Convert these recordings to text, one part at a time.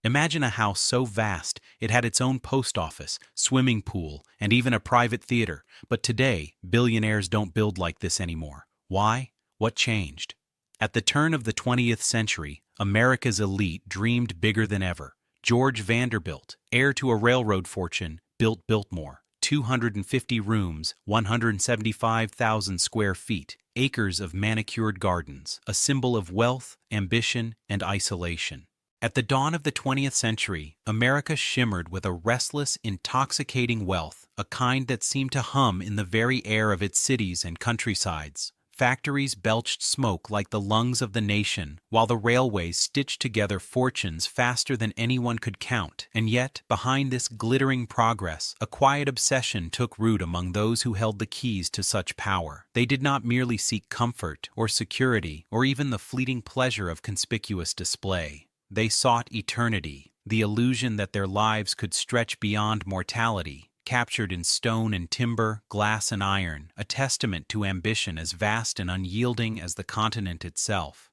Imagine a house so vast it had its own post office, swimming pool, and even a private theater. But today, billionaires don't build like this anymore. Why? What changed? At the turn of the 20th century, America's elite dreamed bigger than ever. George Vanderbilt, heir to a railroad fortune, built Biltmore. 250 rooms, 175,000 square feet, acres of manicured gardens, a symbol of wealth, ambition, and isolation. At the dawn of the 20th century, America shimmered with a restless, intoxicating wealth, a kind that seemed to hum in the very air of its cities and countrysides. Factories belched smoke like the lungs of the nation, while the railways stitched together fortunes faster than anyone could count. And yet, behind this glittering progress, a quiet obsession took root among those who held the keys to such power. They did not merely seek comfort or security or even the fleeting pleasure of conspicuous display. They sought eternity, the illusion that their lives could stretch beyond mortality. Captured in stone and timber, glass and iron, a testament to ambition as vast and unyielding as the continent itself.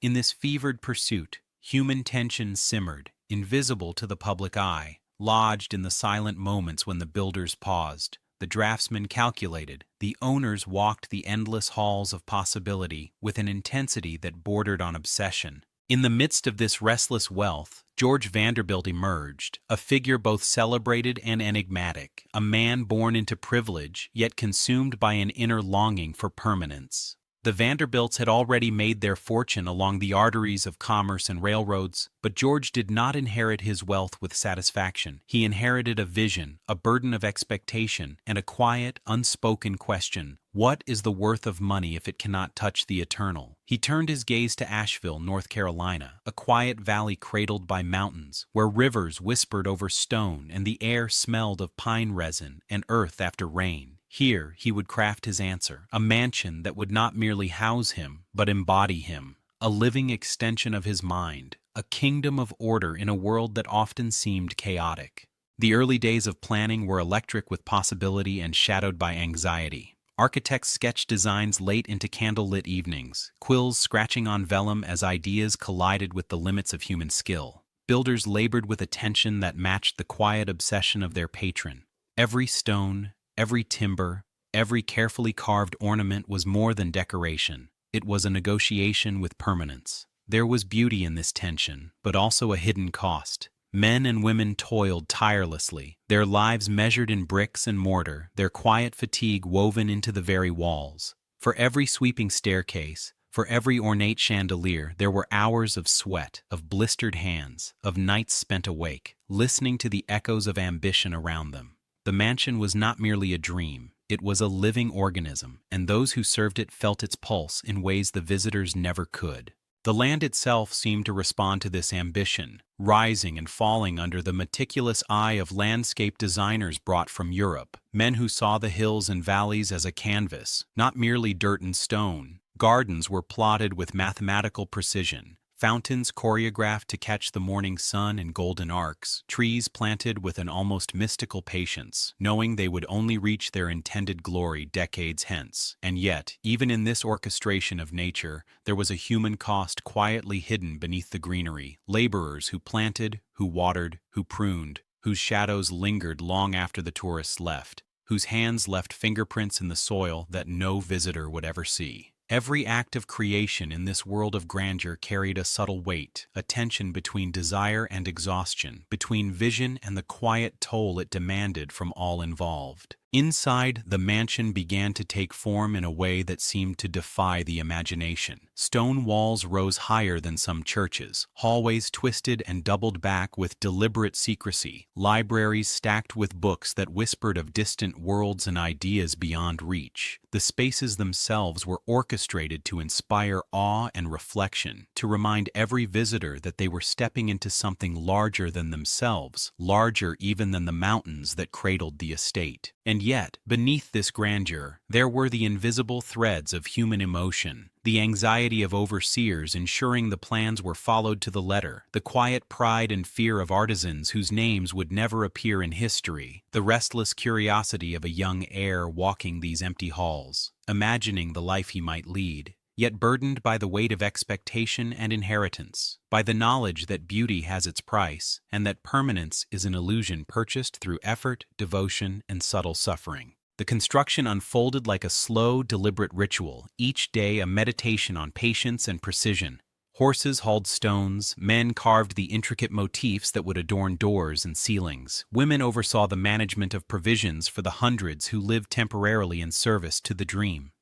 In this fevered pursuit, human tension simmered, invisible to the public eye, lodged in the silent moments when the builders paused, the draftsmen calculated, the owners walked the endless halls of possibility with an intensity that bordered on obsession. In the midst of this restless wealth, George Vanderbilt emerged, a figure both celebrated and enigmatic, a man born into privilege, yet consumed by an inner longing for permanence. The Vanderbilts had already made their fortune along the arteries of commerce and railroads, but George did not inherit his wealth with satisfaction. He inherited a vision, a burden of expectation, and a quiet, unspoken question: what is the worth of money if it cannot touch the eternal? He turned his gaze to Asheville, North Carolina, a quiet valley cradled by mountains, where rivers whispered over stone and the air smelled of pine resin and earth after rain. Here he would craft his answer, a mansion that would not merely house him, but embody him, a living extension of his mind, a kingdom of order in a world that often seemed chaotic. The early days of planning were electric with possibility and shadowed by anxiety. Architects sketched designs late into candlelit evenings, quills scratching on vellum as ideas collided with the limits of human skill. Builders labored with a tension that matched the quiet obsession of their patron. Every stone, every timber, every carefully carved ornament was more than decoration. It was a negotiation with permanence. There was beauty in this tension, but also a hidden cost. Men and women toiled tirelessly, their lives measured in bricks and mortar, their quiet fatigue woven into the very walls. For every sweeping staircase, for every ornate chandelier, there were hours of sweat, of blistered hands, of nights spent awake, listening to the echoes of ambition around them. The mansion was not merely a dream, it was a living organism, and those who served it felt its pulse in ways the visitors never could. The land itself seemed to respond to this ambition, rising and falling under the meticulous eye of landscape designers brought from Europe, men who saw the hills and valleys as a canvas, not merely dirt and stone. Gardens were plotted with mathematical precision, fountains choreographed to catch the morning sun in golden arcs, trees planted with an almost mystical patience, knowing they would only reach their intended glory decades hence. And yet, even in this orchestration of nature, there was a human cost quietly hidden beneath the greenery. Laborers who planted, who watered, who pruned, whose shadows lingered long after the tourists left, whose hands left fingerprints in the soil that no visitor would ever see. Every act of creation in this world of grandeur carried a subtle weight, a tension between desire and exhaustion, between vision and the quiet toll it demanded from all involved. Inside, the mansion began to take form in a way that seemed to defy the imagination. Stone walls rose higher than some churches, hallways twisted and doubled back with deliberate secrecy, libraries stacked with books that whispered of distant worlds and ideas beyond reach. The spaces themselves were orchestrated to inspire awe and reflection, to remind every visitor that they were stepping into something larger than themselves, larger even than the mountains that cradled the estate. And yet, beneath this grandeur, there were the invisible threads of human emotion, the anxiety of overseers ensuring the plans were followed to the letter, the quiet pride and fear of artisans whose names would never appear in history, the restless curiosity of a young heir walking these empty halls, imagining the life he might lead. yet burdened by the weight of expectation and inheritance, by the knowledge that beauty has its price, and that permanence is an illusion purchased through effort, devotion, and subtle suffering. The construction unfolded like a slow, deliberate ritual, each day a meditation on patience and precision. Horses hauled stones, men carved the intricate motifs that would adorn doors and ceilings, women oversaw the management of provisions for the hundreds who lived temporarily in service to the dream.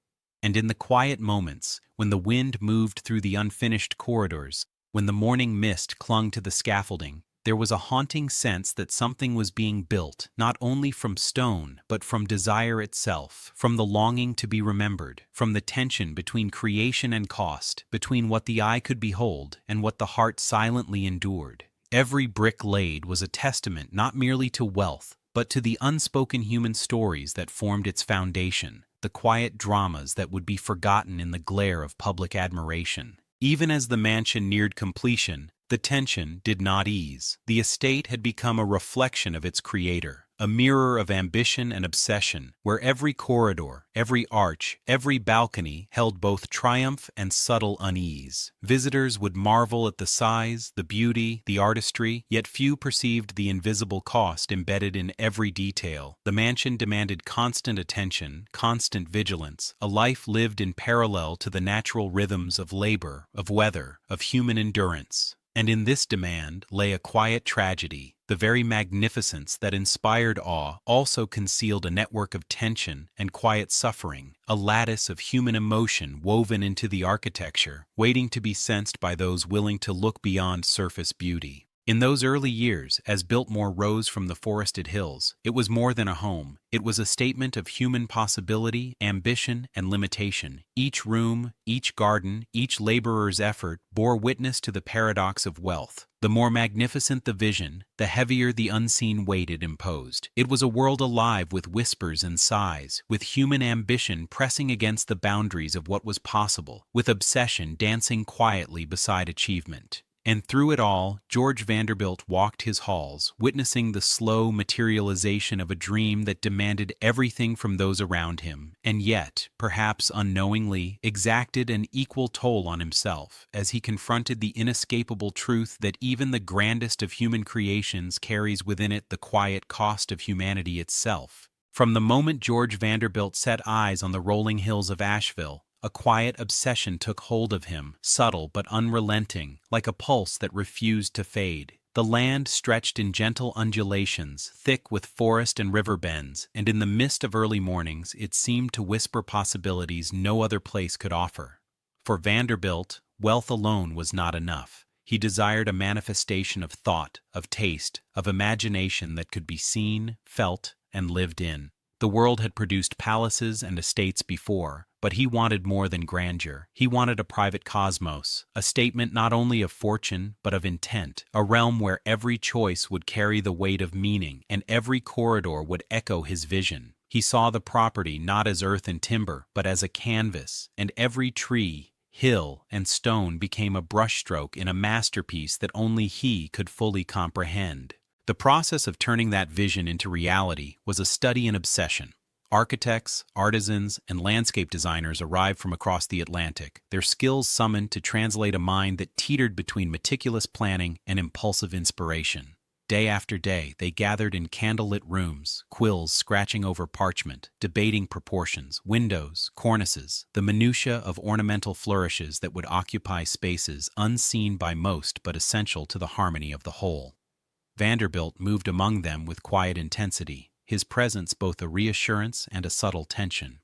And in the quiet moments, when the wind moved through the unfinished corridors, when the morning mist clung to the scaffolding, there was a haunting sense that something was being built, not only from stone, but from desire itself, from the longing to be remembered, from the tension between creation and cost, between what the eye could behold and what the heart silently endured. Every brick laid was a testament not merely to wealth, but to the unspoken human stories that formed its foundation, the quiet dramas that would be forgotten in the glare of public admiration. Even as the mansion neared completion, the tension did not ease. The estate had become a reflection of its creator, a mirror of ambition and obsession, where every corridor, every arch, every balcony held both triumph and subtle unease. Visitors would marvel at the size, the beauty, the artistry, yet few perceived the invisible cost embedded in every detail. The mansion demanded constant attention, constant vigilance, a life lived in parallel to the natural rhythms of labor, of weather, of human endurance. And in this demand lay a quiet tragedy. The very magnificence that inspired awe also concealed a network of tension and quiet suffering, a lattice of human emotion woven into the architecture, waiting to be sensed by those willing to look beyond surface beauty. In those early years, as Biltmore rose from the forested hills, it was more than a home. It was a statement of human possibility, ambition, and limitation. Each room, each garden, each laborer's effort bore witness to the paradox of wealth. The more magnificent the vision, the heavier the unseen weight it imposed. It was a world alive with whispers and sighs, with human ambition pressing against the boundaries of what was possible, with obsession dancing quietly beside achievement. And through it all, George Vanderbilt walked his halls, witnessing the slow materialization of a dream that demanded everything from those around him, and yet, perhaps unknowingly, exacted an equal toll on himself, as he confronted the inescapable truth that even the grandest of human creations carries within it the quiet cost of humanity itself. From the moment George Vanderbilt set eyes on the rolling hills of Asheville, a quiet obsession took hold of him, subtle but unrelenting, like a pulse that refused to fade. The land stretched in gentle undulations, thick with forest and river bends, and in the mist of early mornings it seemed to whisper possibilities no other place could offer. For Vanderbilt, wealth alone was not enough. He desired a manifestation of thought, of taste, of imagination that could be seen, felt, and lived in. The world had produced palaces and estates before, but he wanted more than grandeur. He wanted a private cosmos, a statement not only of fortune, but of intent, a realm where every choice would carry the weight of meaning, and every corridor would echo his vision. He saw the property not as earth and timber, but as a canvas, and every tree, hill, and stone became a brushstroke in a masterpiece that only he could fully comprehend. The process of turning that vision into reality was a study in obsession. Architects, artisans, and landscape designers arrived from across the Atlantic, their skills summoned to translate a mind that teetered between meticulous planning and impulsive inspiration. Day after day, they gathered in candlelit rooms, quills scratching over parchment, debating proportions, windows, cornices, the minutiae of ornamental flourishes that would occupy spaces unseen by most but essential to the harmony of the whole. Vanderbilt moved among them with quiet intensity, his presence both a reassurance and a subtle tension.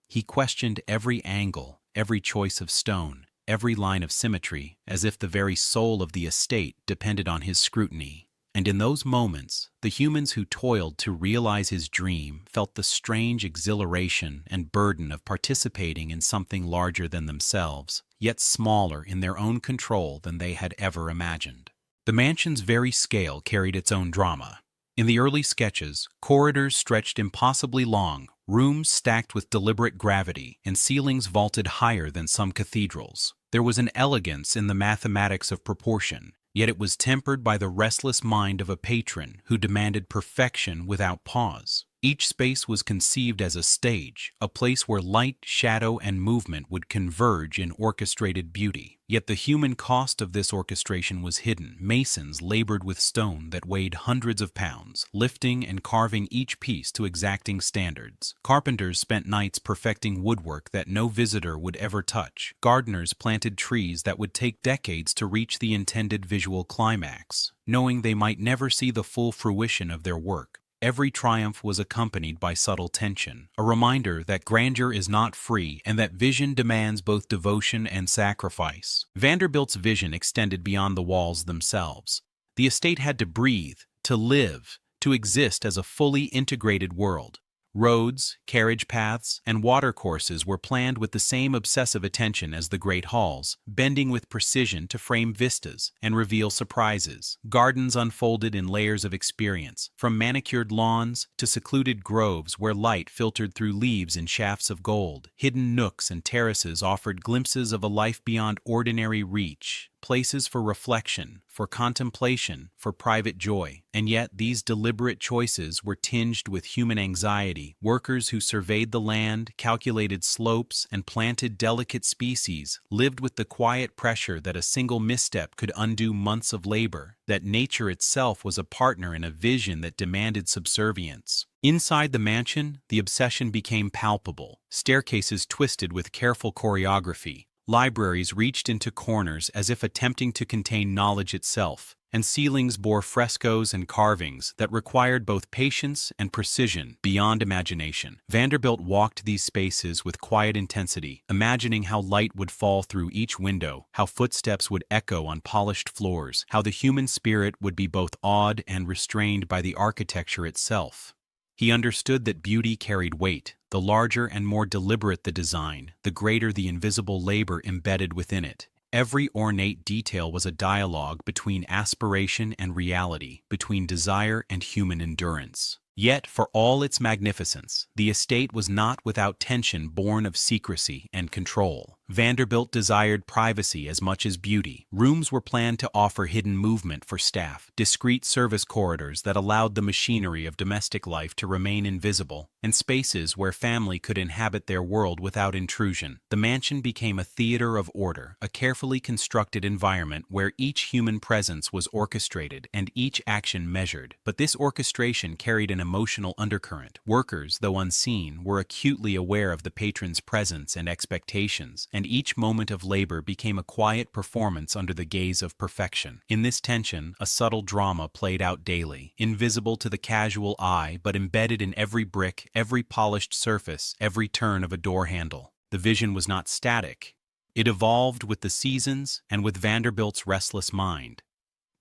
He questioned every angle, every choice of stone, every line of symmetry, as if the very soul of the estate depended on his scrutiny. And in those moments, the humans who toiled to realize his dream felt the strange exhilaration and burden of participating in something larger than themselves, yet smaller in their own control than they had ever imagined. The mansion's very scale carried its own drama. In the early sketches, corridors stretched impossibly long, rooms stacked with deliberate gravity, and ceilings vaulted higher than some cathedrals. There was an elegance in the mathematics of proportion, yet it was tempered by the restless mind of a patron who demanded perfection without pause. Each space was conceived as a stage, a place where light, shadow, and movement would converge in orchestrated beauty. Yet the human cost of this orchestration was hidden. Masons labored with stone that weighed hundreds of pounds, lifting and carving each piece to exacting standards. Carpenters spent nights perfecting woodwork that no visitor would ever touch. Gardeners planted trees that would take decades to reach the intended visual climax, knowing they might never see the full fruition of their work. Every triumph was accompanied by subtle tension, a reminder that grandeur is not free and that vision demands both devotion and sacrifice. Vanderbilt's vision extended beyond the walls themselves. The estate had to breathe, to live, to exist as a fully integrated world. Roads, carriage paths, and watercourses were planned with the same obsessive attention as the great halls, bending with precision to frame vistas and reveal surprises. Gardens unfolded in layers of experience, from manicured lawns to secluded groves where light filtered through leaves in shafts of gold. Hidden nooks and terraces offered glimpses of a life beyond ordinary reach. Places for reflection, for contemplation, for private joy. And yet these deliberate choices were tinged with human anxiety. Workers who surveyed the land, calculated slopes, and planted delicate species lived with the quiet pressure that a single misstep could undo months of labor, that nature itself was a partner in a vision that demanded subservience. Inside the mansion, the obsession became palpable. Staircases twisted with careful choreography. Libraries reached into corners as if attempting to contain knowledge itself, and ceilings bore frescoes and carvings that required both patience and precision beyond imagination. Vanderbilt walked these spaces with quiet intensity, imagining how light would fall through each window, how footsteps would echo on polished floors, how the human spirit would be both awed and restrained by the architecture itself. He understood that beauty carried weight. The larger and more deliberate the design, the greater the invisible labor embedded within it. Every ornate detail was a dialogue between aspiration and reality, between desire and human endurance. Yet, for all its magnificence, the estate was not without tension born of secrecy and control. Vanderbilt desired privacy as much as beauty. Rooms were planned to offer hidden movement for staff, discreet service corridors that allowed the machinery of domestic life to remain invisible, and spaces where family could inhabit their world without intrusion. The mansion became a theater of order, a carefully constructed environment where each human presence was orchestrated and each action measured. But this orchestration carried an emotional undercurrent. Workers, though unseen, were acutely aware of the patron's presence and expectations, and each moment of labor became a quiet performance under the gaze of perfection. In this tension, a subtle drama played out daily, invisible to the casual eye but embedded in every brick, every polished surface, every turn of a door handle. The vision was not static. It evolved with the seasons and with Vanderbilt's restless mind.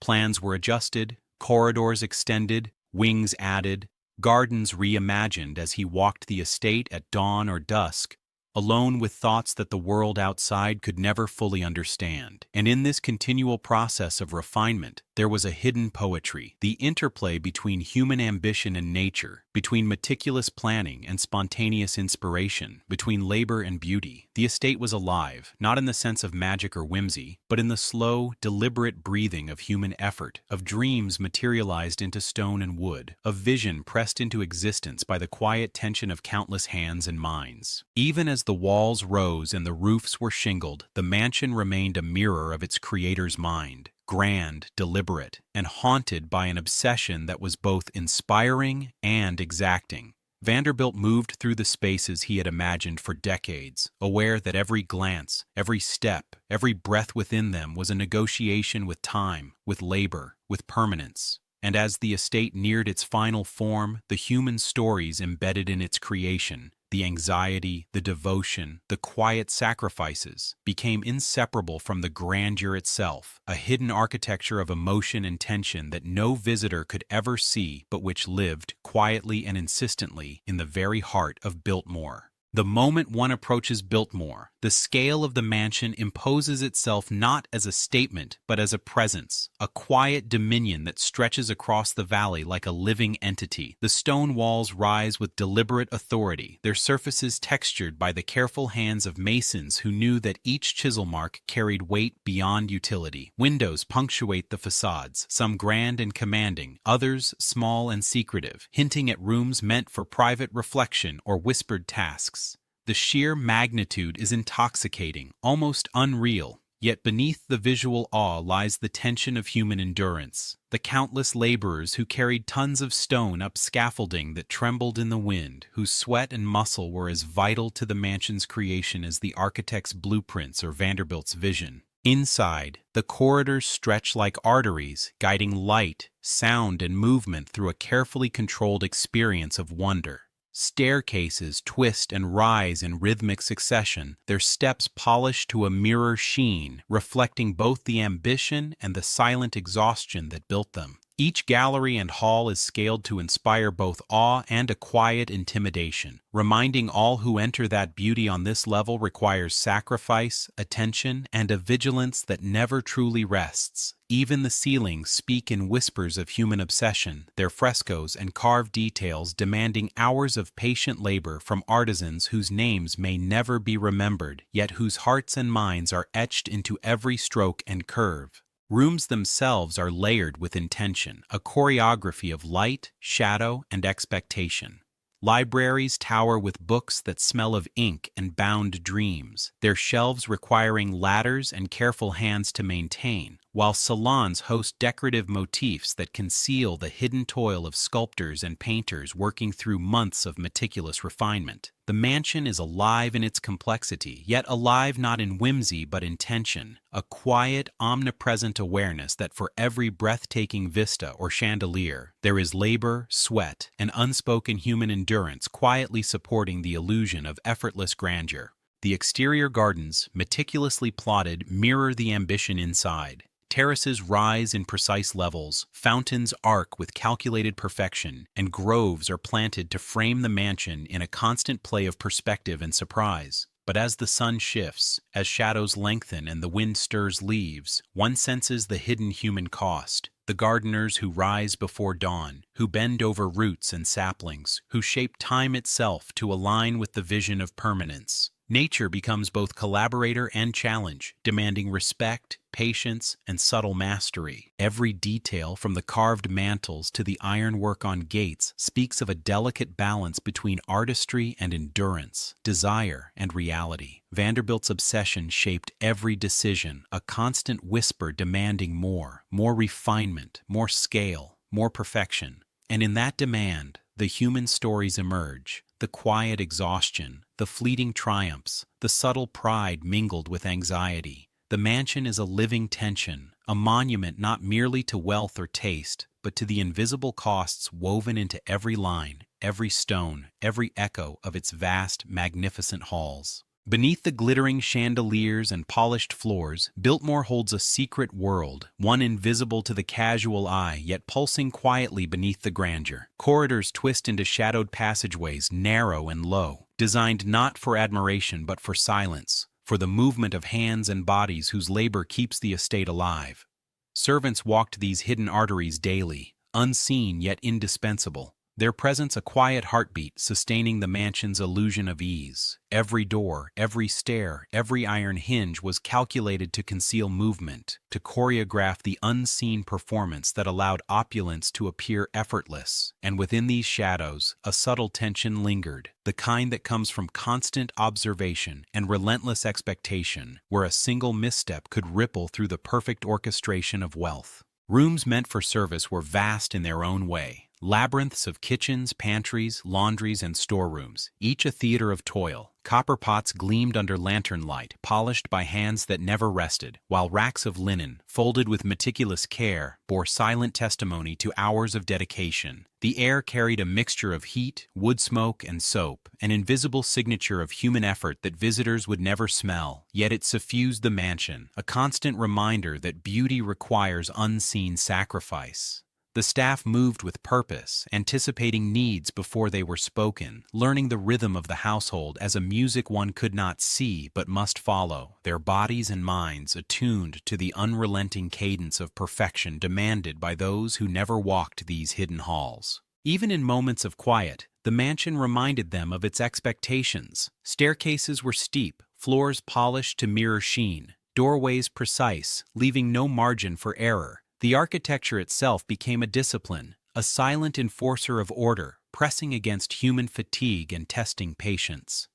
Plans were adjusted, corridors extended, wings added, gardens reimagined as he walked the estate at dawn or dusk, alone with thoughts that the world outside could never fully understand. And in this continual process of refinement, there was a hidden poetry, the interplay between human ambition and nature, between meticulous planning and spontaneous inspiration, between labor and beauty. The estate was alive, not in the sense of magic or whimsy, but in the slow, deliberate breathing of human effort, of dreams materialized into stone and wood, of vision pressed into existence by the quiet tension of countless hands and minds. Even as the walls rose and the roofs were shingled, the mansion remained a mirror of its creator's mind, grand, deliberate, and haunted by an obsession that was both inspiring and exacting. Vanderbilt moved through the spaces he had imagined for decades, aware that every glance, every step, every breath within them was a negotiation with time, with labor, with permanence. And as the estate neared its final form, the human stories embedded in its creation, the anxiety, the devotion, the quiet sacrifices, became inseparable from the grandeur itself, a hidden architecture of emotion and tension that no visitor could ever see but which lived, quietly and insistently, in the very heart of Biltmore. The moment one approaches Biltmore, the scale of the mansion imposes itself not as a statement, but as a presence, a quiet dominion that stretches across the valley like a living entity. The stone walls rise with deliberate authority, their surfaces textured by the careful hands of masons who knew that each chisel mark carried weight beyond utility. Windows punctuate the facades, some grand and commanding, others small and secretive, hinting at rooms meant for private reflection or whispered tasks. The sheer magnitude is intoxicating, almost unreal, yet beneath the visual awe lies the tension of human endurance. The countless laborers who carried tons of stone up scaffolding that trembled in the wind, whose sweat and muscle were as vital to the mansion's creation as the architect's blueprints or Vanderbilt's vision. Inside, the corridors stretch like arteries, guiding light, sound, and movement through a carefully controlled experience of wonder. Staircases twist and rise in rhythmic succession, their steps polished to a mirror sheen, reflecting both the ambition and the silent exhaustion that built them. Each gallery and hall is scaled to inspire both awe and a quiet intimidation, reminding all who enter that beauty on this level requires sacrifice, attention, and a vigilance that never truly rests. Even the ceilings speak in whispers of human obsession, their frescoes and carved details demanding hours of patient labor from artisans whose names may never be remembered, yet whose hearts and minds are etched into every stroke and curve. Rooms themselves are layered with intention, a choreography of light, shadow, and expectation. Libraries tower with books that smell of ink and bound dreams, their shelves requiring ladders and careful hands to maintain, while salons host decorative motifs that conceal the hidden toil of sculptors and painters working through months of meticulous refinement. The mansion is alive in its complexity, yet alive not in whimsy but in tension, a quiet, omnipresent awareness that for every breathtaking vista or chandelier, there is labor, sweat, and unspoken human endurance quietly supporting the illusion of effortless grandeur. The exterior gardens, meticulously plotted, mirror the ambition inside. Terraces rise in precise levels, fountains arc with calculated perfection, and groves are planted to frame the mansion in a constant play of perspective and surprise. But as the sun shifts, as shadows lengthen and the wind stirs leaves, one senses the hidden human cost. The gardeners who rise before dawn, who bend over roots and saplings, who shape time itself to align with the vision of permanence. Nature becomes both collaborator and challenge, demanding respect, patience, and subtle mastery. Every detail, from the carved mantels to the ironwork on gates, speaks of a delicate balance between artistry and endurance, desire and reality. Vanderbilt's obsession shaped every decision, a constant whisper demanding more refinement, more scale, more perfection. And in that demand, the human stories emerge. The quiet exhaustion, the fleeting triumphs, the subtle pride mingled with anxiety. The mansion is a living tension, a monument not merely to wealth or taste, but to the invisible costs woven into every line, every stone, every echo of its vast, magnificent halls. Beneath the glittering chandeliers and polished floors, Biltmore holds a secret world, one invisible to the casual eye, yet pulsing quietly beneath the grandeur. Corridors twist into shadowed passageways, narrow and low, designed not for admiration but for silence, for the movement of hands and bodies whose labor keeps the estate alive. Servants walked these hidden arteries daily, unseen yet indispensable. Their presence a quiet heartbeat sustaining the mansion's illusion of ease. Every door, every stair, every iron hinge was calculated to conceal movement, to choreograph the unseen performance that allowed opulence to appear effortless. And within these shadows, a subtle tension lingered, the kind that comes from constant observation and relentless expectation, where a single misstep could ripple through the perfect orchestration of wealth. Rooms meant for service were vast in their own way. Labyrinths of kitchens, pantries, laundries, and storerooms, each a theater of toil. Copper pots gleamed under lantern light, polished by hands that never rested, while racks of linen, folded with meticulous care, bore silent testimony to hours of dedication. The air carried a mixture of heat, wood smoke, and soap, an invisible signature of human effort that visitors would never smell, yet it suffused the mansion, a constant reminder that beauty requires unseen sacrifice. The staff moved with purpose, anticipating needs before they were spoken, learning the rhythm of the household as a music one could not see but must follow, their bodies and minds attuned to the unrelenting cadence of perfection demanded by those who never walked these hidden halls. Even in moments of quiet, the mansion reminded them of its expectations. Staircases were steep, floors polished to mirror sheen, doorways precise, leaving no margin for error. The architecture itself became a discipline, a silent enforcer of order, pressing against human fatigue and testing patience.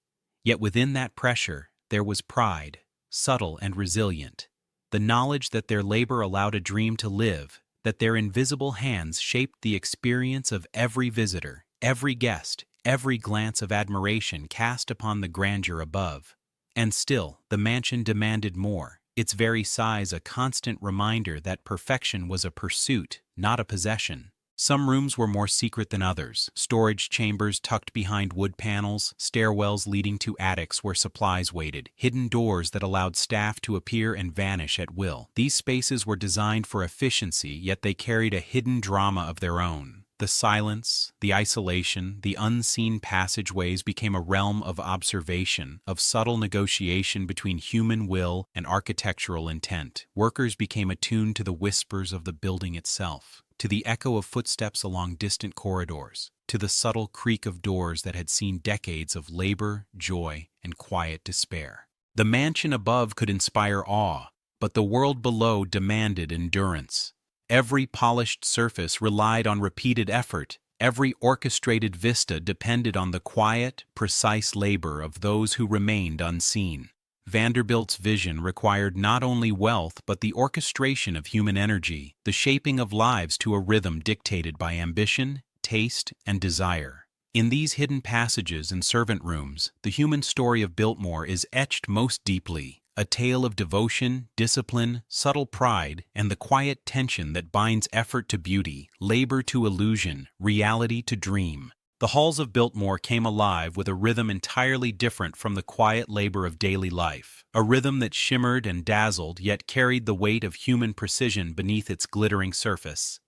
Yet within that pressure, there was pride, subtle and resilient. The knowledge that their labor allowed a dream to live, that their invisible hands shaped the experience of every visitor, every guest, every glance of admiration cast upon the grandeur above. And still, the mansion demanded more, its very size a constant reminder that perfection was a pursuit, not a possession. Some rooms were more secret than others, storage chambers tucked behind wood panels, stairwells leading to attics where supplies waited, hidden doors that allowed staff to appear and vanish at will. These spaces were designed for efficiency, yet they carried a hidden drama of their own. The silence, the isolation, the unseen passageways became a realm of observation, of subtle negotiation between human will and architectural intent. Workers became attuned to the whispers of the building itself, to the echo of footsteps along distant corridors, to the subtle creak of doors that had seen decades of labor, joy, and quiet despair. The mansion above could inspire awe, but the world below demanded endurance. Every polished surface relied on repeated effort. Every orchestrated vista depended on the quiet, precise labor of those who remained unseen. Vanderbilt's vision required not only wealth but the orchestration of human energy, the shaping of lives to a rhythm dictated by ambition, taste, and desire. In these hidden passages and servant rooms, the human story of Biltmore is etched most deeply. A tale of devotion, discipline, subtle pride, and the quiet tension that binds effort to beauty, labor to illusion, reality to dream. The halls of Biltmore came alive with a rhythm entirely different from the quiet labor of daily life, a rhythm that shimmered and dazzled yet carried the weight of human precision beneath its glittering surface.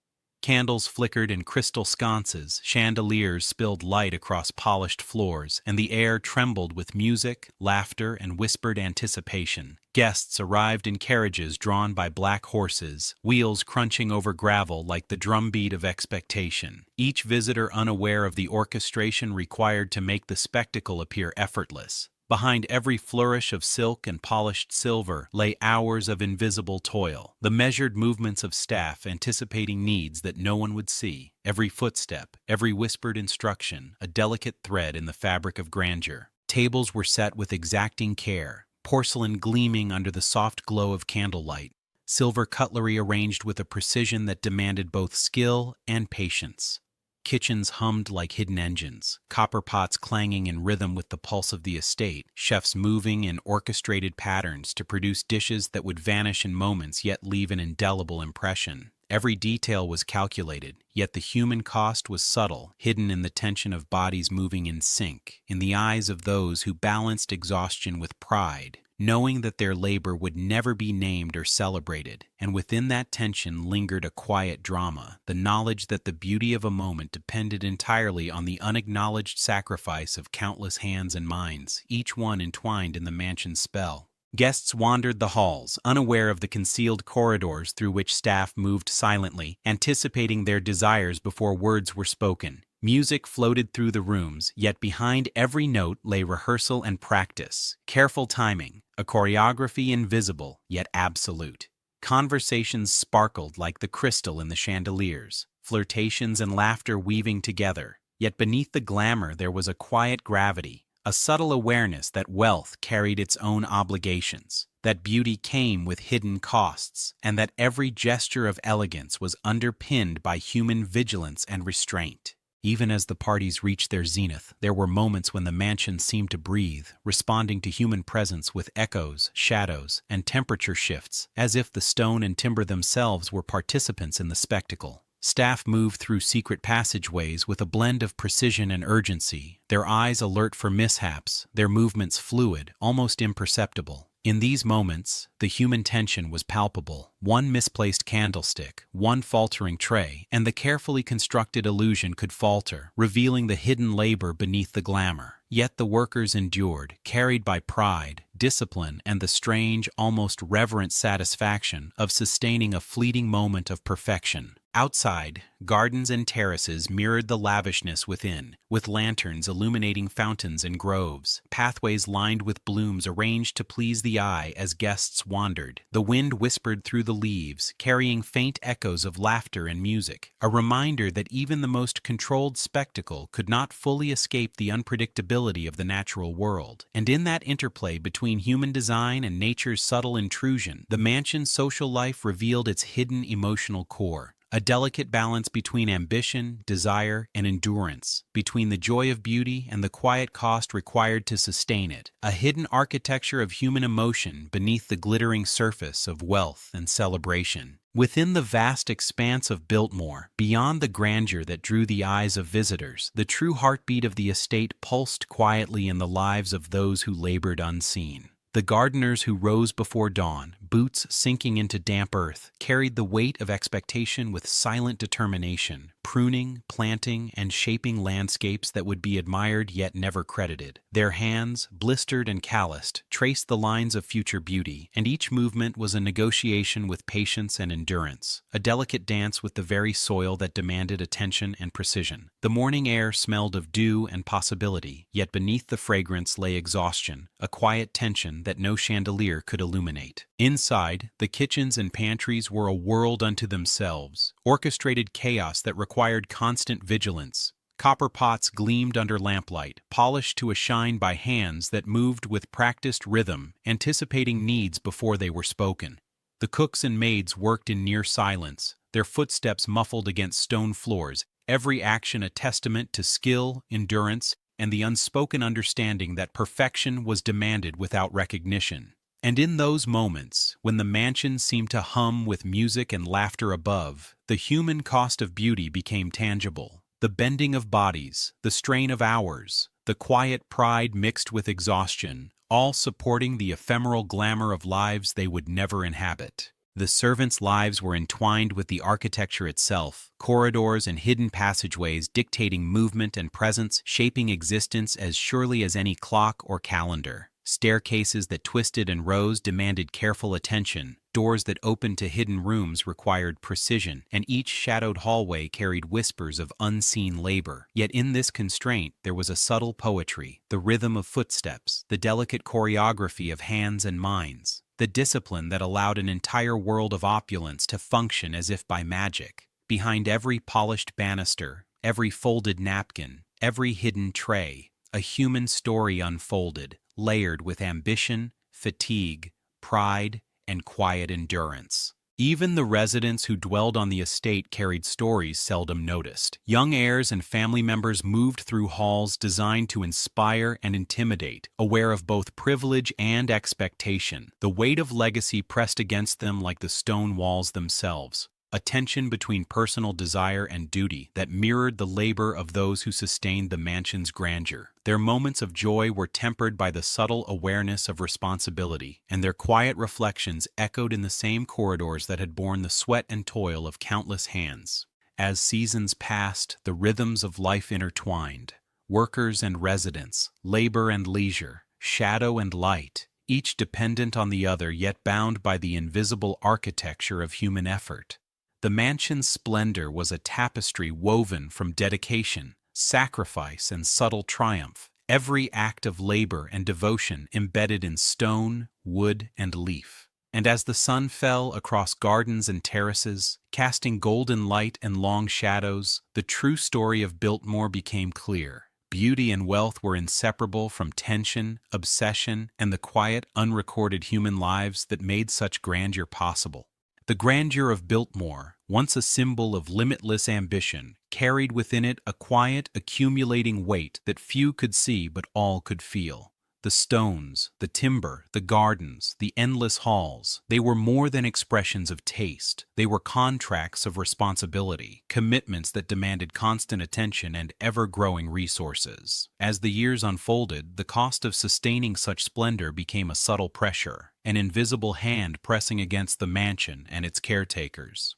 Candles flickered in crystal sconces, chandeliers spilled light across polished floors, and the air trembled with music, laughter, and whispered anticipation. Guests arrived in carriages drawn by black horses, wheels crunching over gravel like the drumbeat of expectation. Each visitor unaware of the orchestration required to make the spectacle appear effortless. Behind every flourish of silk and polished silver lay hours of invisible toil, the measured movements of staff anticipating needs that no one would see, every footstep, every whispered instruction, a delicate thread in the fabric of grandeur. Tables were set with exacting care, porcelain gleaming under the soft glow of candlelight, silver cutlery arranged with a precision that demanded both skill and patience. Kitchens hummed like hidden engines, copper pots clanging in rhythm with the pulse of the estate, chefs moving in orchestrated patterns to produce dishes that would vanish in moments yet leave an indelible impression. Every detail was calculated, yet the human cost was subtle, hidden in the tension of bodies moving in sync, in the eyes of those who balanced exhaustion with pride, knowing that their labor would never be named or celebrated, and within that tension lingered a quiet drama, the knowledge that the beauty of a moment depended entirely on the unacknowledged sacrifice of countless hands and minds, each one entwined in the mansion's spell. Guests wandered the halls, unaware of the concealed corridors through which staff moved silently, anticipating their desires before words were spoken. Music floated through the rooms, yet behind every note lay rehearsal and practice, careful timing, a choreography invisible yet absolute. Conversations sparkled like the crystal in the chandeliers, flirtations and laughter weaving together, yet beneath the glamour there was a quiet gravity, a subtle awareness that wealth carried its own obligations, that beauty came with hidden costs, and that every gesture of elegance was underpinned by human vigilance and restraint. Even as the parties reached their zenith, there were moments when the mansion seemed to breathe, responding to human presence with echoes, shadows, and temperature shifts, as if the stone and timber themselves were participants in the spectacle. Staff moved through secret passageways with a blend of precision and urgency, their eyes alert for mishaps, their movements fluid, almost imperceptible. In these moments, the human tension was palpable. One misplaced candlestick, one faltering tray, and the carefully constructed illusion could falter, revealing the hidden labor beneath the glamour. Yet the workers endured, carried by pride, discipline, and the strange, almost reverent satisfaction of sustaining a fleeting moment of perfection. Outside, gardens and terraces mirrored the lavishness within, with lanterns illuminating fountains and groves, pathways lined with blooms arranged to please the eye as guests wandered. The wind whispered through the leaves, carrying faint echoes of laughter and music, a reminder that even the most controlled spectacle could not fully escape the unpredictability of the natural world. And in that interplay between human design and nature's subtle intrusion, the mansion's social life revealed its hidden emotional core. A delicate balance between ambition, desire, and endurance, between the joy of beauty and the quiet cost required to sustain it, a hidden architecture of human emotion beneath the glittering surface of wealth and celebration. Within the vast expanse of Biltmore, beyond the grandeur that drew the eyes of visitors, the true heartbeat of the estate pulsed quietly in the lives of those who labored unseen. The gardeners who rose before dawn, boots sinking into damp earth, carried the weight of expectation with silent determination, pruning, planting, and shaping landscapes that would be admired yet never credited. Their hands, blistered and calloused, traced the lines of future beauty, and each movement was a negotiation with patience and endurance, a delicate dance with the very soil that demanded attention and precision. The morning air smelled of dew and possibility, yet beneath the fragrance lay exhaustion, a quiet tension that no chandelier could illuminate. Inside, the kitchens and pantries were a world unto themselves, orchestrated chaos that required constant vigilance. Copper pots gleamed under lamplight, polished to a shine by hands that moved with practiced rhythm, anticipating needs before they were spoken. The cooks and maids worked in near silence, their footsteps muffled against stone floors, every action a testament to skill, endurance, and the unspoken understanding that perfection was demanded without recognition. And in those moments, when the mansion seemed to hum with music and laughter above, the human cost of beauty became tangible. The bending of bodies, the strain of hours, the quiet pride mixed with exhaustion, all supporting the ephemeral glamour of lives they would never inhabit. The servants' lives were entwined with the architecture itself, corridors and hidden passageways dictating movement and presence, shaping existence as surely as any clock or calendar. Staircases that twisted and rose demanded careful attention, doors that opened to hidden rooms required precision, and each shadowed hallway carried whispers of unseen labor. Yet in this constraint there was a subtle poetry, the rhythm of footsteps, the delicate choreography of hands and minds, the discipline that allowed an entire world of opulence to function as if by magic. Behind every polished banister, every folded napkin, every hidden tray, a human story unfolded, layered with ambition, fatigue, pride, and quiet endurance. Even the residents who dwelled on the estate carried stories seldom noticed. Young heirs and family members moved through halls designed to inspire and intimidate, aware of both privilege and expectation. The weight of legacy pressed against them like the stone walls themselves, a tension between personal desire and duty that mirrored the labor of those who sustained the mansion's grandeur. Their moments of joy were tempered by the subtle awareness of responsibility, and their quiet reflections echoed in the same corridors that had borne the sweat and toil of countless hands. As seasons passed, the rhythms of life intertwined. Workers and residents, labor and leisure, shadow and light, each dependent on the other yet bound by the invisible architecture of human effort. The mansion's splendor was a tapestry woven from dedication, sacrifice, and subtle triumph, every act of labor and devotion embedded in stone, wood, and leaf. And as the sun fell across gardens and terraces, casting golden light and long shadows, the true story of Biltmore became clear. Beauty and wealth were inseparable from tension, obsession, and the quiet, unrecorded human lives that made such grandeur possible. The grandeur of Biltmore, once a symbol of limitless ambition, carried within it a quiet, accumulating weight that few could see but all could feel. The stones, the timber, the gardens, the endless halls, they were more than expressions of taste. They were contracts of responsibility, commitments that demanded constant attention and ever-growing resources. As the years unfolded, the cost of sustaining such splendor became a subtle pressure. an invisible hand pressing against the mansion and its caretakers.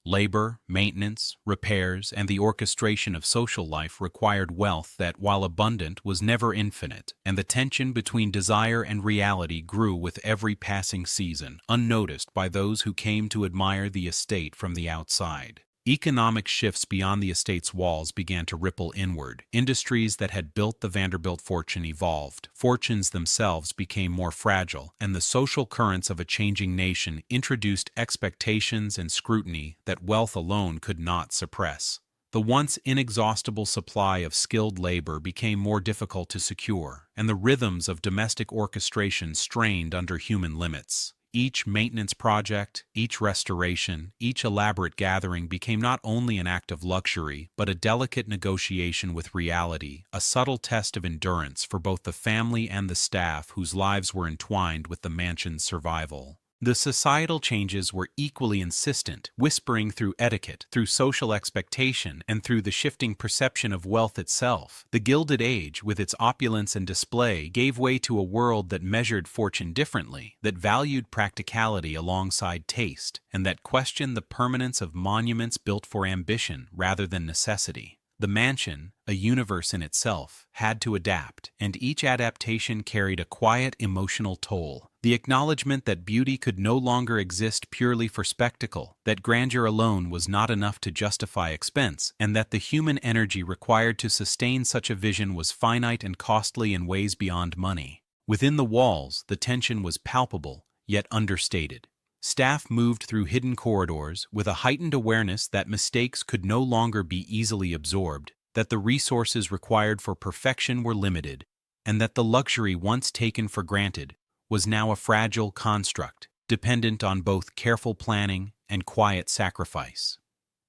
Labor, maintenance, repairs, and the orchestration of social life required wealth that, while abundant, was never infinite, and the tension between desire and reality grew with every passing season, unnoticed by those who came to admire the estate from the outside. Economic shifts beyond the estate's walls began to ripple inward. Industries that had built the Vanderbilt fortune evolved, fortunes themselves became more fragile, and the social currents of a changing nation introduced expectations and scrutiny that wealth alone could not suppress. The once inexhaustible supply of skilled labor became more difficult to secure, and the rhythms of domestic orchestration strained under human limits. Each maintenance project, each restoration, each elaborate gathering became not only an act of luxury, but a delicate negotiation with reality, a subtle test of endurance for both the family and the staff whose lives were entwined with the mansion's survival. The societal changes were equally insistent, whispering through etiquette, through social expectation, and through the shifting perception of wealth itself. The Gilded Age, with its opulence and display, gave way to a world that measured fortune differently, that valued practicality alongside taste, and that questioned the permanence of monuments built for ambition rather than necessity. The mansion, a universe in itself, had to adapt, and each adaptation carried a quiet emotional toll. The acknowledgement that beauty could no longer exist purely for spectacle, that grandeur alone was not enough to justify expense, and that the human energy required to sustain such a vision was finite and costly in ways beyond money. Within the walls, the tension was palpable, yet understated. Staff moved through hidden corridors with a heightened awareness that mistakes could no longer be easily absorbed, that the resources required for perfection were limited, and that the luxury once taken for granted was now a fragile construct, dependent on both careful planning and quiet sacrifice.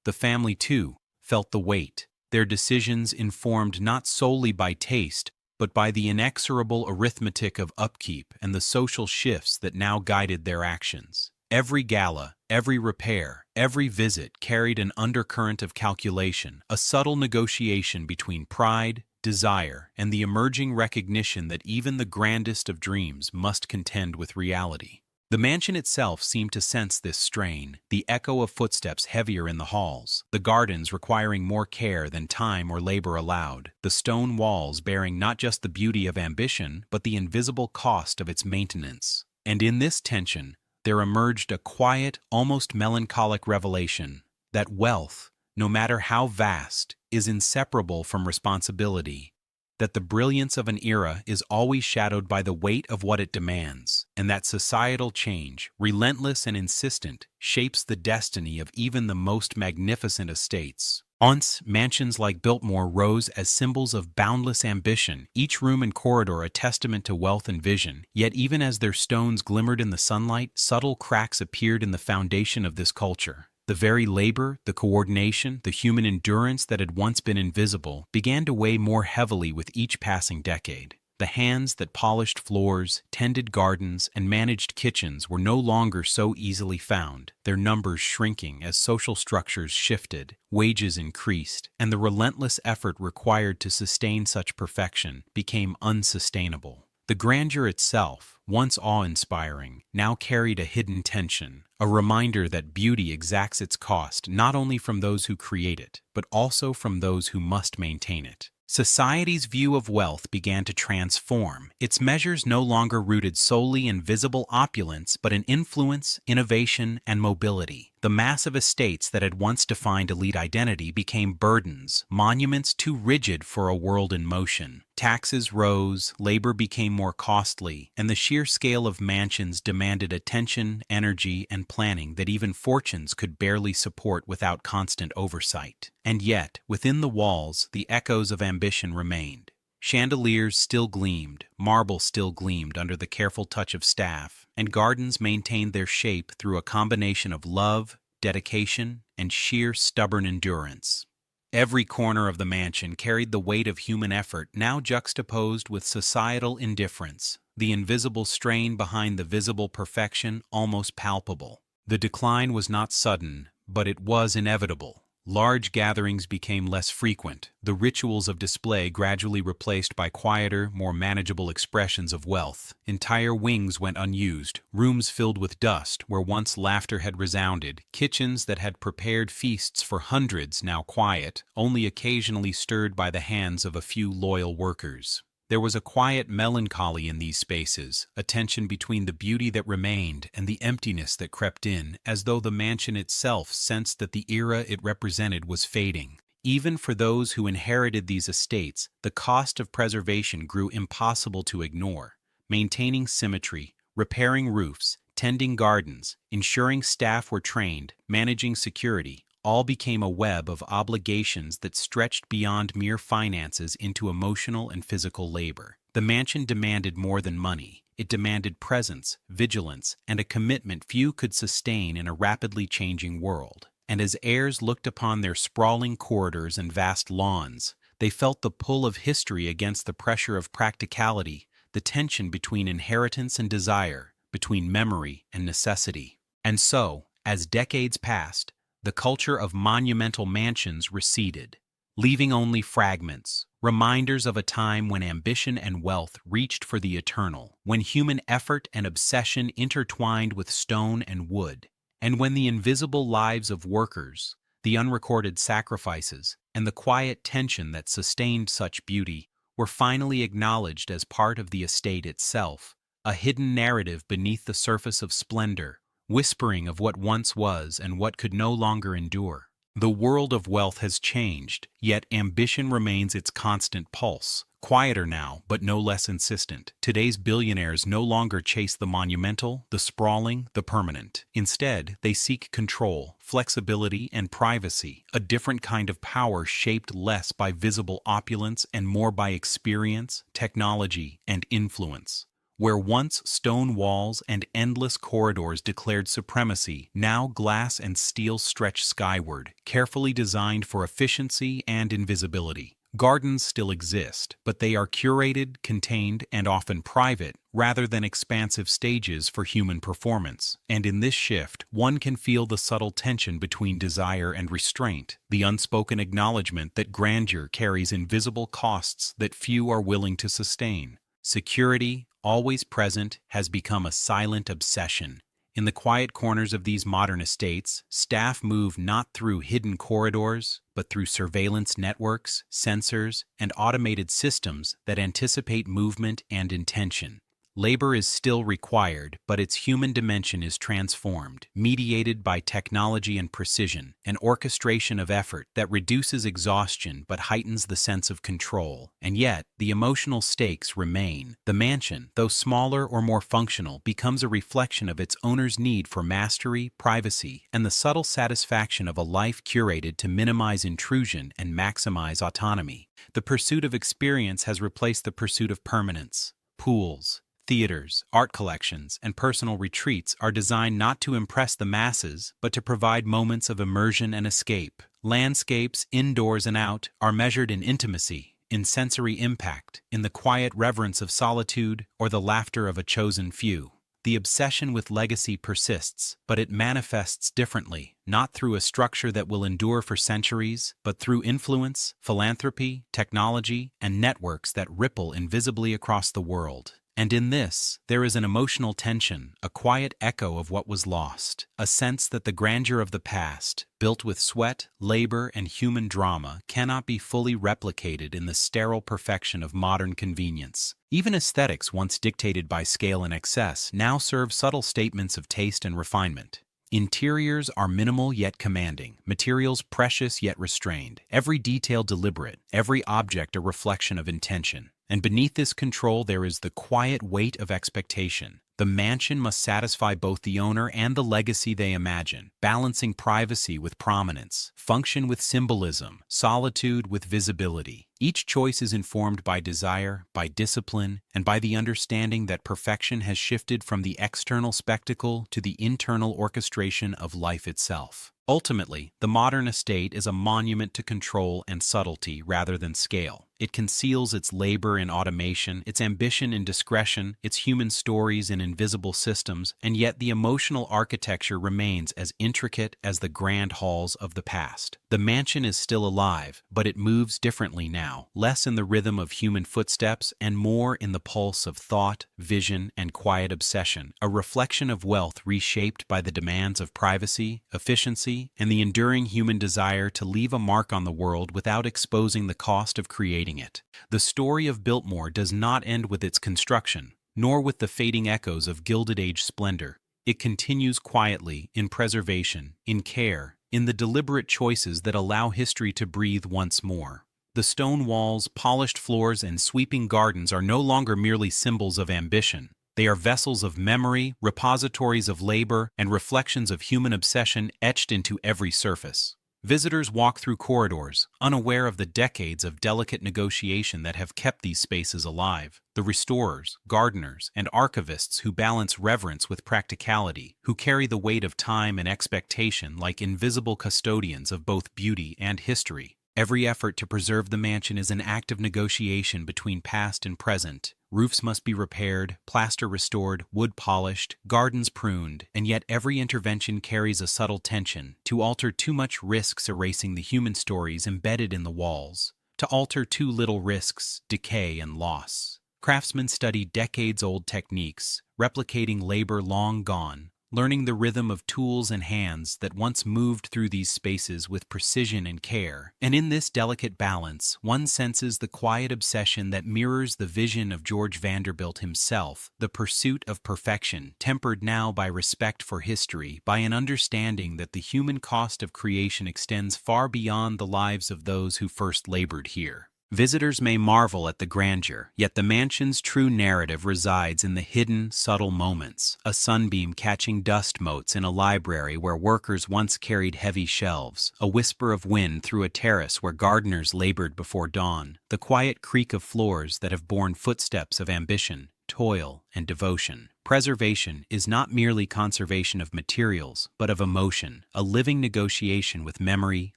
The family, too, felt the weight, their decisions informed not solely by taste, but by the inexorable arithmetic of upkeep and the social shifts that now guided their actions. Every gala, every repair, every visit carried an undercurrent of calculation, a subtle negotiation between pride, desire, and the emerging recognition that even the grandest of dreams must contend with reality. The mansion itself seemed to sense this strain, the echo of footsteps heavier in the halls, the gardens requiring more care than time or labor allowed, the stone walls bearing not just the beauty of ambition, but the invisible cost of its maintenance. And in this tension, there emerged a quiet, almost melancholic revelation that wealth, no matter how vast, is inseparable from responsibility, that the brilliance of an era is always shadowed by the weight of what it demands, and that societal change, relentless and insistent, shapes the destiny of even the most magnificent estates. Once, mansions like Biltmore rose as symbols of boundless ambition, each room and corridor a testament to wealth and vision, yet even as their stones glimmered in the sunlight, subtle cracks appeared in the foundation of this culture. The very labor, the coordination, the human endurance that had once been invisible began to weigh more heavily with each passing decade. The hands that polished floors, tended gardens, and managed kitchens were no longer so easily found, their numbers shrinking as social structures shifted, wages increased, and the relentless effort required to sustain such perfection became unsustainable. The grandeur itself, once awe-inspiring, now carried a hidden tension, a reminder that beauty exacts its cost not only from those who create it, but also from those who must maintain it. Society's view of wealth began to transform, its measures no longer rooted solely in visible opulence but in influence, innovation, and mobility. The massive estates that had once defined elite identity became burdens, monuments too rigid for a world in motion. Taxes rose, labor became more costly, and the sheer scale of mansions demanded attention, energy, and planning that even fortunes could barely support without constant oversight. And yet, within the walls, the echoes of ambition remained. Chandeliers still gleamed, marble still gleamed under the careful touch of staff, and gardens maintained their shape through a combination of love, dedication, and sheer stubborn endurance. Every corner of the mansion carried the weight of human effort now juxtaposed with societal indifference, the invisible strain behind the visible perfection almost palpable. The decline was not sudden, but it was inevitable. Large gatherings became less frequent, the rituals of display gradually replaced by quieter, more manageable expressions of wealth. Entire wings went unused, rooms filled with dust where once laughter had resounded, kitchens that had prepared feasts for hundreds now quiet, only occasionally stirred by the hands of a few loyal workers. There was a quiet melancholy in these spaces, a tension between the beauty that remained and the emptiness that crept in, as though the mansion itself sensed that the era it represented was fading. Even for those who inherited these estates, the cost of preservation grew impossible to ignore. Maintaining symmetry, repairing roofs, tending gardens, ensuring staff were trained, managing security, all became a web of obligations that stretched beyond mere finances into emotional and physical labor. The mansion demanded more than money. It demanded presence, vigilance, and a commitment few could sustain in a rapidly changing world. And as heirs looked upon their sprawling corridors and vast lawns, they felt the pull of history against the pressure of practicality, the tension between inheritance and desire, between memory and necessity. And so, as decades passed, the culture of monumental mansions receded, leaving only fragments, reminders of a time when ambition and wealth reached for the eternal, when human effort and obsession intertwined with stone and wood, and when the invisible lives of workers, the unrecorded sacrifices, and the quiet tension that sustained such beauty were finally acknowledged as part of the estate itself, a hidden narrative beneath the surface of splendor, whispering of what once was and what could no longer endure. The world of wealth has changed, yet ambition remains its constant pulse. Quieter now, but no less insistent. Today's billionaires no longer chase the monumental, the sprawling, the permanent. Instead, they seek control, flexibility, and privacy, a different kind of power shaped less by visible opulence and more by experience, technology, and influence. Where once stone walls and endless corridors declared supremacy, now glass and steel stretch skyward, carefully designed for efficiency and invisibility. Gardens still exist, but they are curated, contained, and often private, rather than expansive stages for human performance. And in this shift, one can feel the subtle tension between desire and restraint, the unspoken acknowledgement that grandeur carries invisible costs that few are willing to sustain. Security, always present, has become a silent obsession. In the quiet corners of these modern estates, staff move not through hidden corridors, but through surveillance networks, sensors, and automated systems that anticipate movement and intention. Labor is still required, but its human dimension is transformed, mediated by technology and precision, an orchestration of effort that reduces exhaustion but heightens the sense of control. And yet, the emotional stakes remain. The mansion, though smaller or more functional, becomes a reflection of its owner's need for mastery, privacy, and the subtle satisfaction of a life curated to minimize intrusion and maximize autonomy. The pursuit of experience has replaced the pursuit of permanence. Pools, theaters, art collections, and personal retreats are designed not to impress the masses, but to provide moments of immersion and escape. Landscapes, indoors and out, are measured in intimacy, in sensory impact, in the quiet reverence of solitude, or the laughter of a chosen few. The obsession with legacy persists, but it manifests differently, not through a structure that will endure for centuries, but through influence, philanthropy, technology, and networks that ripple invisibly across the world. And in this, there is an emotional tension, a quiet echo of what was lost, a sense that the grandeur of the past, built with sweat, labor, and human drama, cannot be fully replicated in the sterile perfection of modern convenience. Even aesthetics once dictated by scale and excess now serve subtle statements of taste and refinement. Interiors are minimal yet commanding, materials precious yet restrained, every detail deliberate, every object a reflection of intention. And beneath this control there is the quiet weight of expectation. The mansion must satisfy both the owner and the legacy they imagine, balancing privacy with prominence, function with symbolism, solitude with visibility. Each choice is informed by desire, by discipline, and by the understanding that perfection has shifted from the external spectacle to the internal orchestration of life itself. Ultimately, the modern estate is a monument to control and subtlety rather than scale. It conceals its labor in automation, its ambition in discretion, its human stories in invisible systems, and yet the emotional architecture remains as intricate as the grand halls of the past. The mansion is still alive, but it moves differently now, less in the rhythm of human footsteps and more in the pulse of thought, vision, and quiet obsession, a reflection of wealth reshaped by the demands of privacy, efficiency, and the enduring human desire to leave a mark on the world without exposing the cost of creating it. The story of Biltmore does not end with its construction, nor with the fading echoes of Gilded Age splendor. It continues quietly, in preservation, in care, in the deliberate choices that allow history to breathe once more. The stone walls, polished floors, and sweeping gardens are no longer merely symbols of ambition. They are vessels of memory, repositories of labor, and reflections of human obsession etched into every surface. Visitors walk through corridors, unaware of the decades of delicate negotiation that have kept these spaces alive. The restorers, gardeners, and archivists who balance reverence with practicality, who carry the weight of time and expectation like invisible custodians of both beauty and history. Every effort to preserve the mansion is an act of negotiation between past and present. Roofs must be repaired, plaster restored, wood polished, gardens pruned, and yet every intervention carries a subtle tension. To alter too much risks erasing the human stories embedded in the walls. To alter too little risks decay and loss. Craftsmen study decades-old techniques, replicating labor long gone, learning the rhythm of tools and hands that once moved through these spaces with precision and care. And in this delicate balance, one senses the quiet obsession that mirrors the vision of George Vanderbilt himself, the pursuit of perfection, tempered now by respect for history, by an understanding that the human cost of creation extends far beyond the lives of those who first labored here. Visitors may marvel at the grandeur, yet the mansion's true narrative resides in the hidden, subtle moments. A sunbeam catching dust motes in a library where workers once carried heavy shelves, a whisper of wind through a terrace where gardeners labored before dawn, the quiet creak of floors that have borne footsteps of ambition, toil, and devotion. Preservation is not merely conservation of materials, but of emotion, a living negotiation with memory,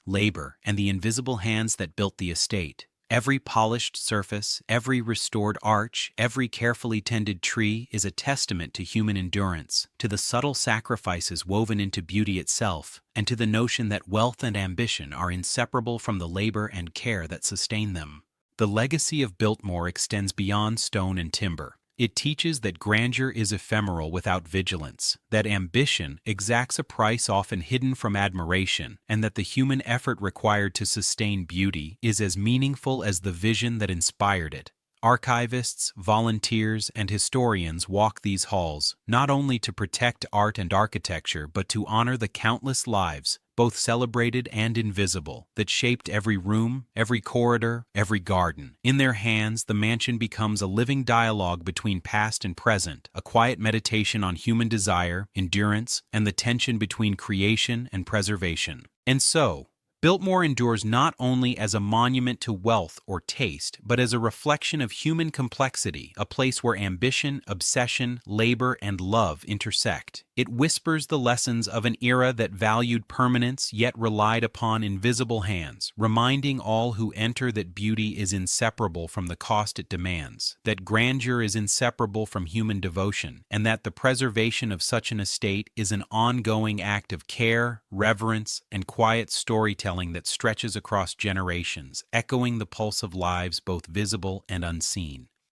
labor, and the invisible hands that built the estate. Every polished surface, every restored arch, every carefully tended tree is a testament to human endurance, to the subtle sacrifices woven into beauty itself, and to the notion that wealth and ambition are inseparable from the labor and care that sustain them. The legacy of Biltmore extends beyond stone and timber. It teaches that grandeur is ephemeral without vigilance, that ambition exacts a price often hidden from admiration, and that the human effort required to sustain beauty is as meaningful as the vision that inspired it. Archivists, volunteers, and historians walk these halls, not only to protect art and architecture, but to honor the countless lives, both celebrated and invisible, that shaped every room, every corridor, every garden. In their hands, the mansion becomes a living dialogue between past and present, a quiet meditation on human desire, endurance, and the tension between creation and preservation. And so, Biltmore endures not only as a monument to wealth or taste, but as a reflection of human complexity, a place where ambition, obsession, labor, and love intersect. It whispers the lessons of an era that valued permanence yet relied upon invisible hands, reminding all who enter that beauty is inseparable from the cost it demands, that grandeur is inseparable from human devotion, and that the preservation of such an estate is an ongoing act of care, reverence, and quiet storytelling that stretches across generations, echoing the pulse of lives both visible and unseen.